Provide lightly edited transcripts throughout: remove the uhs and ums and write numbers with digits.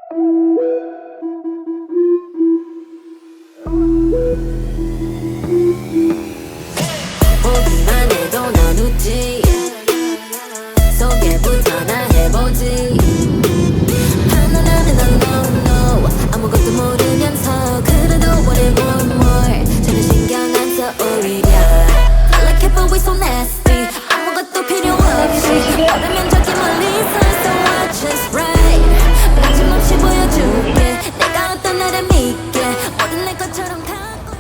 보기만 해도 넌 웃지 소개부터 나 해보지 하나라면 넌 no 아무것도 모르면서 그래도 what it want more 전혀 신경 안 써 오히려 I like it but we so nasty 아무것도 필요 없이 모르면 저기 멀리서 so watch us right 나침없이 보여줄게 내가 어떤 나를 믿게 모든 내 것처럼 가고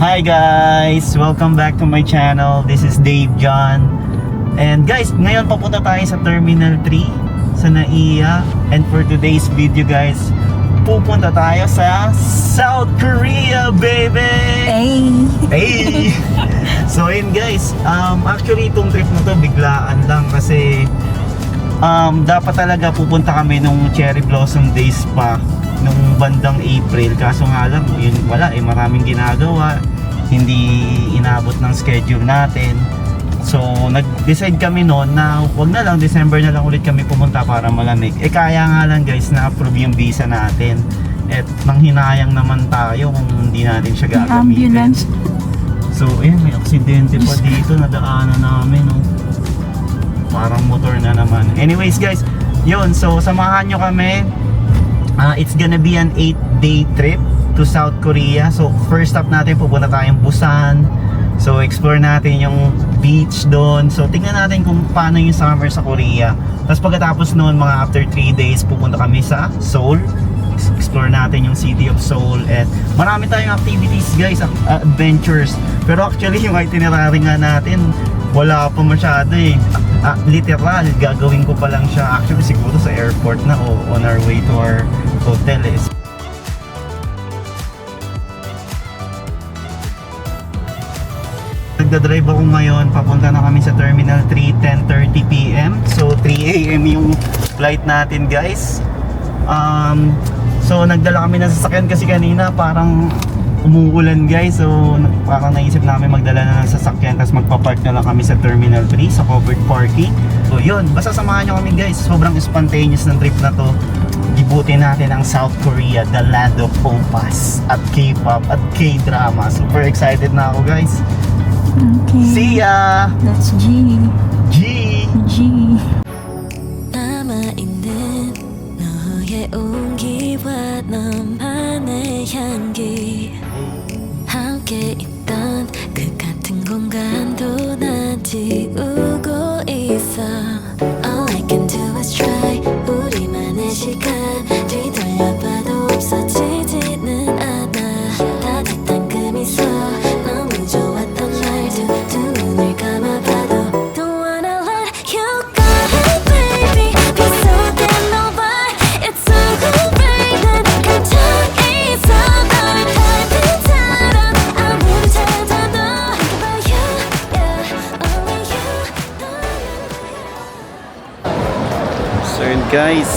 Hi guys! Welcome back to my channel. This is Dave John. And guys, ngayon papunta tayo sa Terminal 3 sa NAIA. And for today's video guys, pupunta tayo sa South Korea, baby! Hey! So yun guys, actually itong trip na to biglaan lang kasi dapat talaga pupunta kami nung Cherry Blossom Days pa nung bandang April, kaso nga lang yun wala maraming ginagawa, hindi inabot ng schedule natin. So nag-decide kami noon na wag na lang, December na lang ulit kami pumunta para malamig. Kaya nga lang guys, na-approve yung visa natin at nang hinayang naman tayo kung hindi natin siya gagamitin. Ambulance. So may aksidente pa dito, nadaanan namin parang motor na naman. Anyways guys, yun, so samahan nyo kami. It's gonna be an 8-day trip to South Korea. So first stop natin, pupunta tayong Busan. So explore natin yung beach doon. So tingnan natin kung paano yung summer sa Korea. Tapos pagkatapos noon, mga after 3 days, pupunta kami sa Seoul. Explore natin yung city of Seoul. And marami tayong activities guys, adventures. Pero actually yung itinerary nga natin, wala pa masyado literal, gagawin ko pa lang siya actually siguro sa airport na o on our way to our hotel Nagdadrive ako ngayon, papunta na kami sa Terminal 3, 10:30 PM. So 3 AM yung flight natin guys. So nagdala kami ng sasakyan kasi kanina parang umuulan guys, so parang naisip namin magdala na ng sasakyan tapos magpapark na lang kami sa Terminal 3 sa covered parking. So yun, basta samahan nyo kami guys, sobrang spontaneous ng trip na to. Gibutin natin ang South Korea, the land of oppas at K-pop at K-drama. Super excited na ako guys. Okay. See ya! That's G. G! 남아있는 너의 온기와 너만의 향기 함께 있던 그 같은 공간도 난 지우고 있어 All I can do is try 우리만의 시간 뒤돌려봐도 없어지지는 않아 따뜻한 그 미소 너무 좋았던 날 두 눈을 감아봐도 Don't wanna let you go baby 그 속에 너와 It's so great 난 감정이 있어 널 닮은처럼 아무리 찾아도 About you, yeah, only you So yun guys,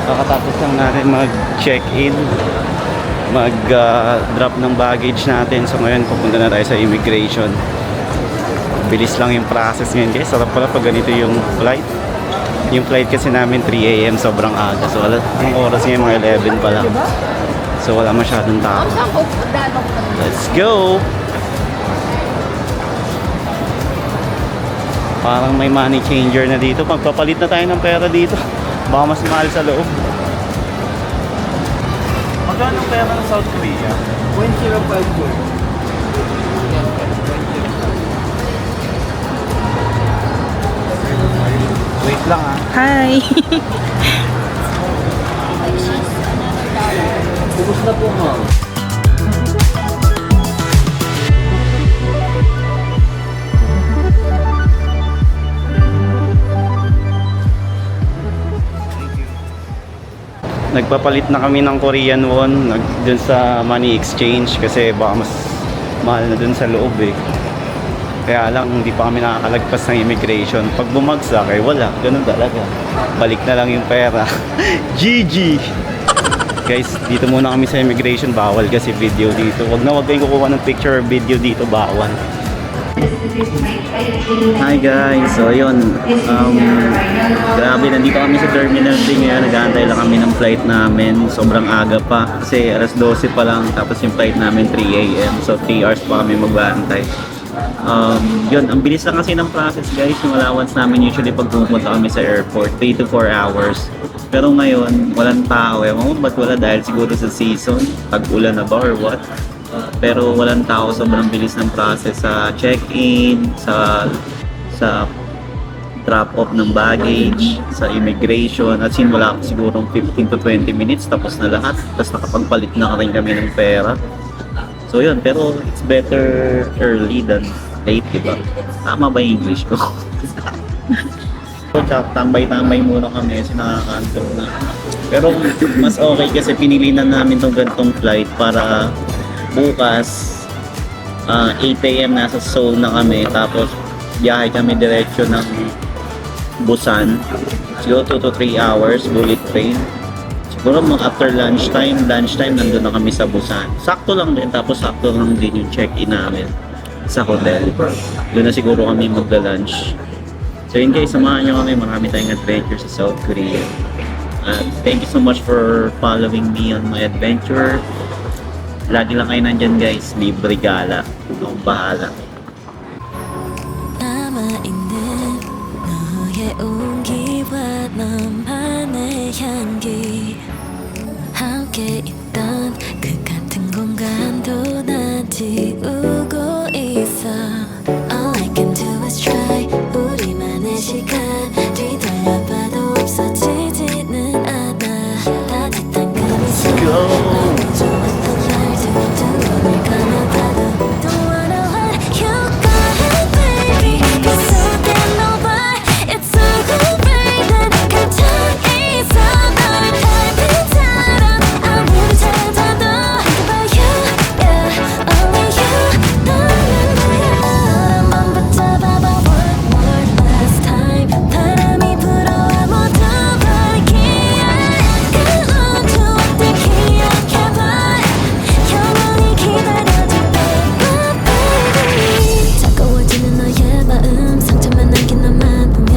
kakatapos lang natin mag-check-in, mag-drop ng baggage natin. So ngayon pupunta na tayo sa immigration. Bilis lang yung process ngayon guys. Sarap pala pag ganito yung flight. Yung flight kasi namin 3 AM, sobrang aga. So ang oras ngayon mga 11 pa lang. So wala masyadong tao. Let's go! Parang may money changer na dito. Magpapalit na tayo ng pera dito. Baka mas mahal sa loob. Magkano ang pera ng South Korea? 0.05. Wait lang Hi. Ubus na po ma'am. Nagpapalit na kami ng Korean won dun sa money exchange kasi baka mas mahal na dun sa loob Kaya lang hindi pa kami nakakalagpas ng immigration. Pag bumagsak wala, ganun talaga. Balik na lang yung pera. GG! Guys, dito muna kami sa immigration. Bawal kasi video dito. Wag kayong kukuha ng picture or video dito. Bawal. Hi guys, so yun, grabe, nandito kami sa Terminal 3 ngayon, nag-aantay lang kami ng flight namin, sobrang aga pa, kasi alas 12 pa lang, tapos yung flight namin 3 AM, so 3 hours pa kami mag-aantay. Yun, ang bilis lang kasi ng process guys, yung allowance namin usually pag pumunta kami sa airport, 3 to 4 hours. Pero ngayon, walang tao, ewan mo ba't wala, dahil siguro sa season, tag-ulan na ba or what? Pero walang tao, sobrang bilis ng process sa check-in, sa drop-off ng baggage, sa immigration, at sin wala sigurong 15 to 20 minutes tapos na lahat, tapos nakapagpalit na rin kami ng pera. So yun, pero it's better early than late, diba? Tama ba yung English ko? So tambay-tambay muna kami kasi nakaka-antok na. Pero mas okay kasi pinili na namin tong ganitong flight para bukas 8 AM nasa Seoul na kami, tapos biyahe kami diretso ng Busan, siguro 2 to 3 hours bullet train, siguro mga after lunchtime nandun na kami sa Busan, sakto lang din, tapos sakto lang din yung check-in namin sa hotel, doon na siguro kami magla-lunch. So yun guys, samahan nyo kami, marami tayong adventure sa South Korea. Thank you so much for following me on my adventure. Lagi lang kayo nandyan guys, libre gala. Akong bahala. 남아있는 너의 온기와 너만의 향기 함께 있던 그 같은 공간도 난 지우고 있어 All I can do is try 우리만의 시간 뒤돌려봐도 없어지지는 않아 따뜻한 그 미소 너무 좋았던 Don't wanna let you go, baby. It's so damn nobody. It's so good, 갑자기 있어 널 닮은처럼 아무리 찾아도 Think about you, yeah, only you. 너는 너야. 맘 붙잡아봐 one more last time. 바람이 불어와 모두 버리기에 그 우주들 기억해봐. 영원히 기다려줄게. 차가워지는 너의 마음 상처만 남긴 너만 보면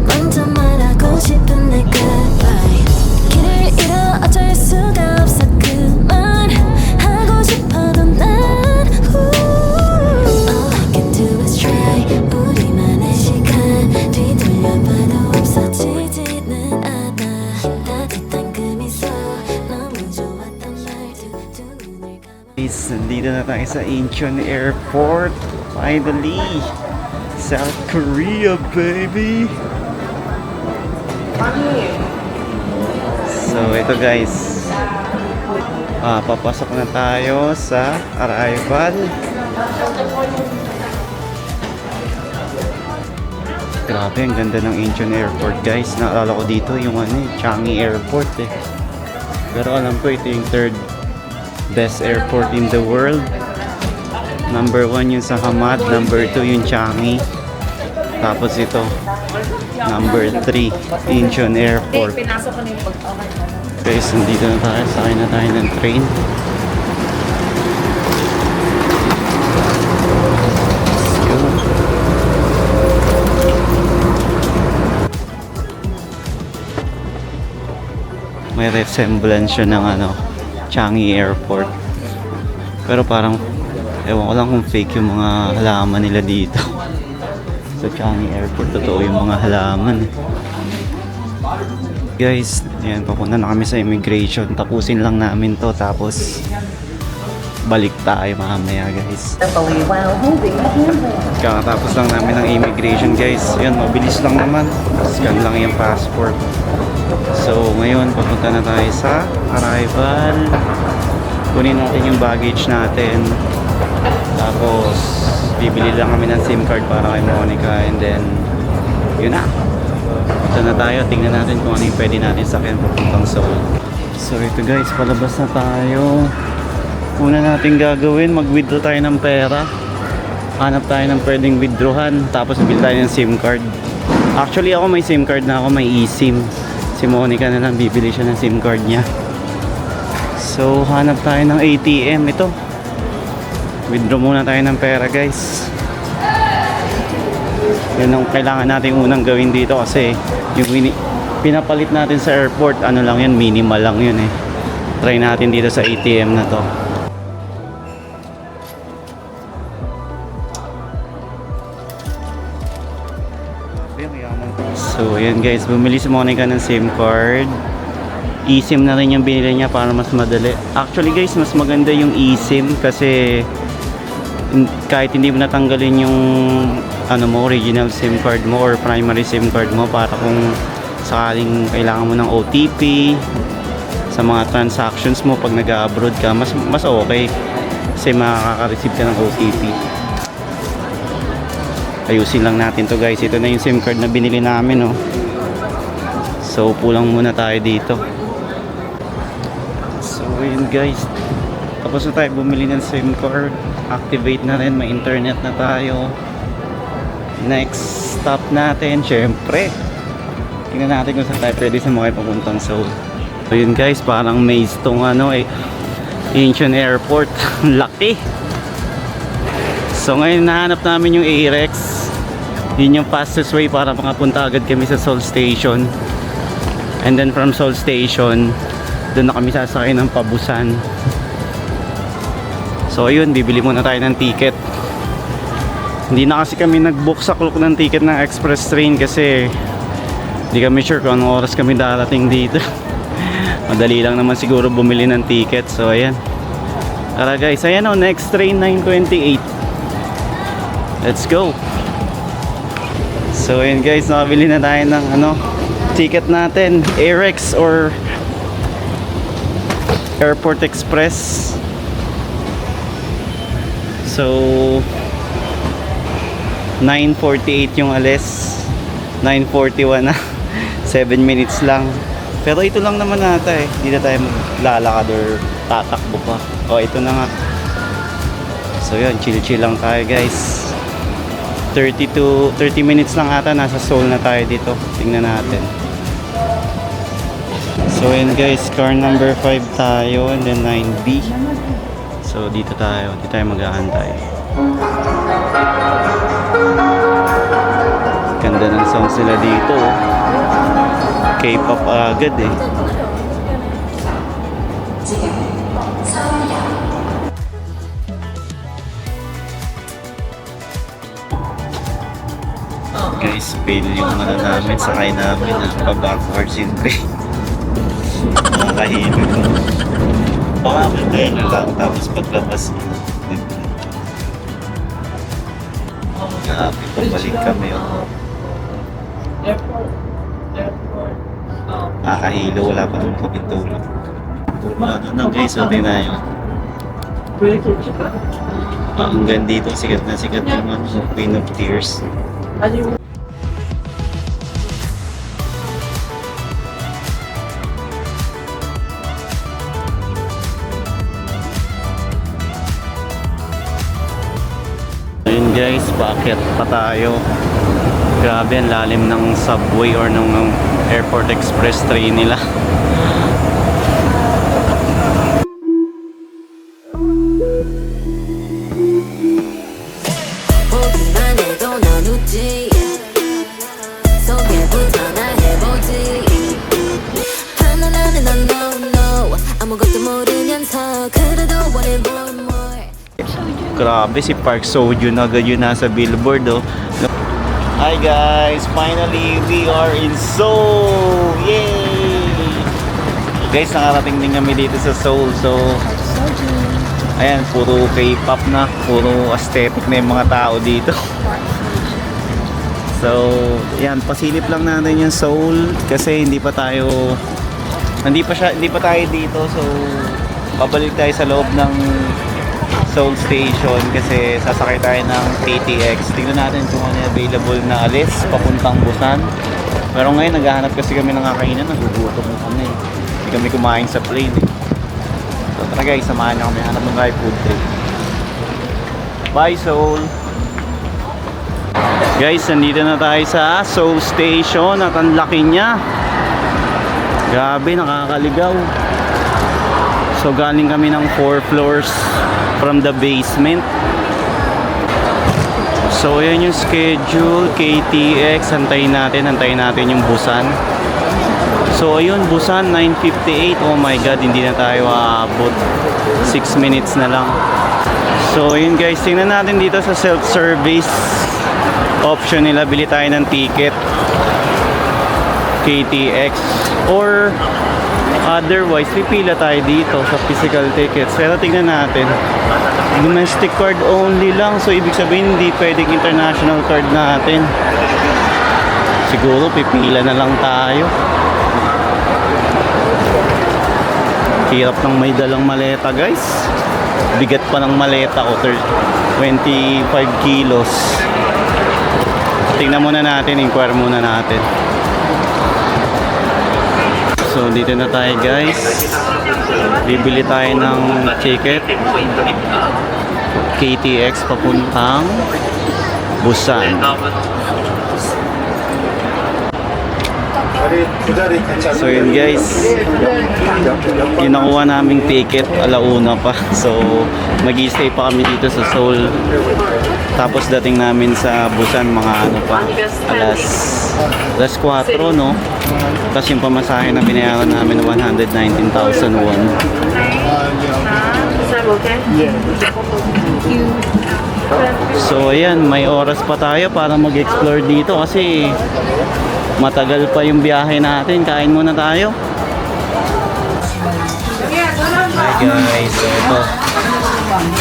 먼저 말하고 싶은 내 goodbye 길을 잃어 어쩔 수가 없어 그만하고 싶어도 난 All I can do is try 우리만의 시간 뒤돌려봐도 없어지지는 않아 따뜻한 그 미소 너무 좋았던 말투 두 눈을 감아 Guys, nandito na tayo sa Incheon Airport. Finally! South Korea, baby! So, ito guys. Papasok na tayo sa arrival. Grabe, ang ganda ng Incheon Airport guys. Naalala ko dito yung Changi Airport eh. Pero alam ko ito yung third best airport in the world. Number 1 yung sa Hamad, number 2 yung Changi. Tapos ito, number 3, Incheon Airport. Guys, nandito na tayo. Sakay na tayo ng train. May resemblance siya ng Changi Airport. Pero parang ewan ko lang kung fake yung mga halaman nila dito. Sa Changi Airport, totoo yung mga halaman. Guys, yan, papunta na kami sa immigration. Tapusin lang namin to, tapos balik tayo mamaya guys. Kakatapos lang namin ng immigration guys. Yan, mabilis lang naman. Scan lang yung passport. So ngayon, papunta na tayo sa arrival. Kunin natin yung baggage natin. Tapos bibili lang kami ng SIM card para kay Monica. And then yun na, punta na tayo. Tingnan natin kung ano yung pwede natin sakyan papuntang Seoul. So ito guys, palabas na tayo. Una natin gagawin, mag-withdraw tayo ng pera. Hanap tayo ng pwedeng withdrawhan. Tapos bili tayo ng SIM card. Actually ako may SIM card na ako, may eSIM. Si Monica na lang, bibili siya ng SIM card niya. So hanap tayo ng ATM. Ito, withdraw muna tayo ng pera, guys. Yun ang kailangan natin unang gawin dito, kasi yung pinapalit natin sa airport, ano lang yun, minimal lang yun eh. Try natin dito sa ATM na to. So ayan guys, bumili si Monica ng SIM card. eSIM na rin yung binili niya para mas madali. Actually guys, mas maganda yung eSIM kasi kahit hindi mo natanggalin yung ano mo, original SIM card mo or primary SIM card mo, para kung sakaling kailangan mo ng OTP sa mga transactions mo pag nag-abroad ka, mas okay kasi makaka-receive ka ng OTP. Ayusin lang natin to guys. Ito na yung SIM card na binili namin, oh. So pulang muna tayo dito. So yun guys, tapos na tayo bumili ng SIM card. Activate na rin, may internet na tayo. Next stop natin, syempre, tingnan natin kung saan tayo pwede sumakay papuntang Seoul. So yun guys, parang maze tong ano eh, Incheon Airport. Laki. So ngayon nahanap namin yung AREX. Yun yung fastest way para makapunta agad kami sa Seoul Station. And then from Seoul Station, doon na kami sasakay ng Pabusan. So ayun, bibili muna tayo ng ticket. Hindi na kasi kami nag-book sa Klook ng ticket ng express train kasi hindi kami sure kung anong oras kami darating dito. Madali lang naman siguro bumili ng ticket. So ayan, tara guys, ayan o, next train 9:28. Let's go. So ayan guys, nakabili na tayo ng ano, ticket natin, AREX or Airport Express. So 9:48 yung alis, 9:41 na. 7 minutes lang. Pero ito lang naman nata eh, hindi na tayo lalakad or tatakbo pa. O ito na nga. So yun, chill lang tayo guys. 30 minutes lang ata, nasa Seoul na tayo dito. Tingnan natin. So yun guys, car number 5 tayo, and then 9B. So dito tayo mag-aantay. Ganda ng songs nila dito. K-pop agad eh. Guys, fail yung ano namin, sakay namin pa-backwards in train. Nakahilo. Pakakagay na lang, tapos paglabas grabe, pabalik kami, oh. Nakahilo, wala pa naman kami tulog. Ano na guys, okay na yun. Hanggang dito, sikat na sikat yung Queen of Tears. Ayun guys, paakyat pa tayo. Grabe, ang lalim ng subway or ng Airport Express train nila. 보기만 해도 넌 웃지 소개부터 날 해보지 하나는 넌 no no 아무것도 모르면서 그래도 원해 more more Grabe, si Park Seo-joon agad yun nasa billboard, oh. Hi guys, finally we are in Seoul! Yay! Guys, nakarating din kami dito sa Seoul. So ayan, puro K-pop na, puro aesthetic na yung mga tao dito. So yan, pasilip lang natin yung Seoul kasi hindi pa tayo dito. So babalik tayo sa loob ng Seoul Station kasi sasakay tayo ng KTX. Tingnan natin kung ano available na alis papuntang Busan. Pero ngayon naghahanap kasi kami ng kakainan, nagugutom kami. Hindi kami kumain sa plane eh. So tara guys, samahan nyo kami, hanap ng tayo food trip. Bye Seoul! Guys, nandito na tayo sa Seoul Station at ang laki niya. Grabe, nakakaligaw. So galing kami ng 4 floors from the basement. So ayan yung schedule, KTX, antayin natin yung Busan. So ayun, Busan 9:58. Oh my god, hindi na tayo aabot. 6 minutes na lang. So ayun guys, tingnan natin dito sa self-service option nila, bili tayo ng ticket KTX, or otherwise pipila tayo dito sa physical tickets. Pero tingnan natin, domestic card only lang, so ibig sabihin hindi pwedeng international card natin. Siguro pipila na lang tayo. Hirap ng may dalang maleta guys, bigat pa ng maleta ko, 25 kilos. Tingnan muna natin, inquire muna natin. So dito na tayo guys, bibili tayo ng ticket KTX papuntang Busan. So yun guys, kinakuha naming ticket alauna pa. So mag-i-stay pa kami dito sa Seoul. Tapos dating namin sa Busan mga ano pa, alas 4 no. Tapos yung pamasahe na binayaran namin 119,000 won. So ayan, may oras pa tayo para mag-explore dito kasi matagal pa yung biyahe natin. Kain muna tayo. Hi guys, so ito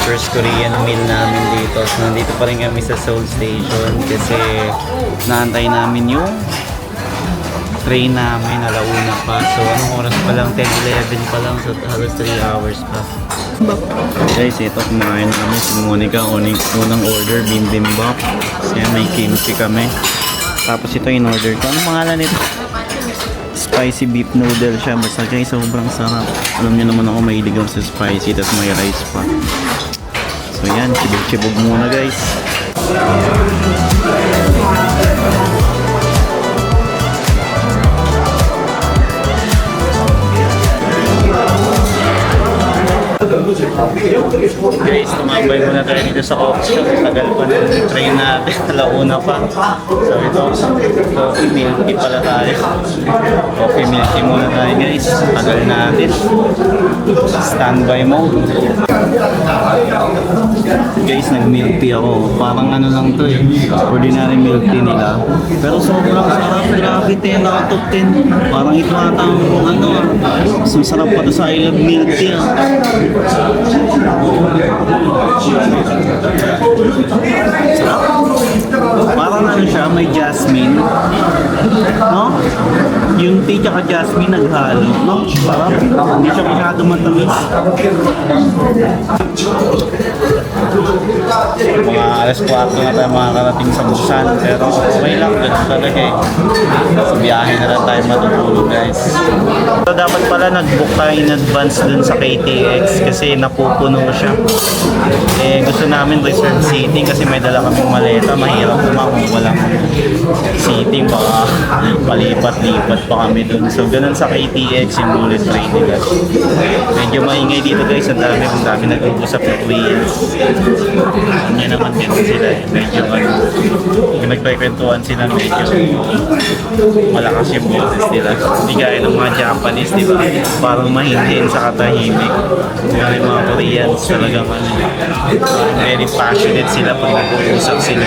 first Korean meal namin dito. So nandito pa rin kami sa Seoul Station kasi naantay namin yung train namin, alauna pa. So anong oras pa lang, 10:11 pa lang, so halos 3 hours pa. Guys, ito kumain namin si Monica, unang order bibimbap. Kasi may kimchi kami. Tapos ito in order ko. Anong pangalan nito? Spicy beef noodle siya. Basta guys, sobrang sarap. Alam niyo naman ako mahilig ako sa spicy. Tapos may rice pa. So yan, chibog-chibog muna guys. Guys, tumambay muna tayo dito sa coffee shop. Tagal pa ng train natin. Alauna pa. So ito, coffee milk tea pala tayo. Coffee milk tea muna tayo guys. Tagal natin. Standby mode. Guys, nag-milk tea ako. Parang ano lang to eh, ordinary milk tea nila. Pero sobrang sarap. Grabe, 10 out of 10. Parang ito atang ano, mas masarap pa to sa I Love Milk Tea. Parang ano siya, may jasmine, no? Yung tea tsaka jasmine naghalo, no? Parang hindi siya masyado matamis. Mga alas 4 na tayo makakarating sa Busan, pero okay lang, ganun talaga eh. Sa biyahe na lang tayo matutulog guys. So dapat pala nag-book tayo in advance dun sa KTX kasi napupuno siya. Eh gusto namin reserve seating kasi may dala kaming maleta, mahirap naman kung walang seating, baka palipat-lipat pa kami dun. So ganun sa KTX yung bullet train nila. Medyo maingay dito guys, ang dami nag-uusap ng Koreans. Yan naman din sila eh. Medyo yung nagpapekwentuhan sila, medyo malakas yung boses nila. Hindi gaya ng mga Japanese, di ba? Parang mahindiin sa katahimik. Kaya yung mga Koreans talagang very passionate sila pag nag-uusap sila.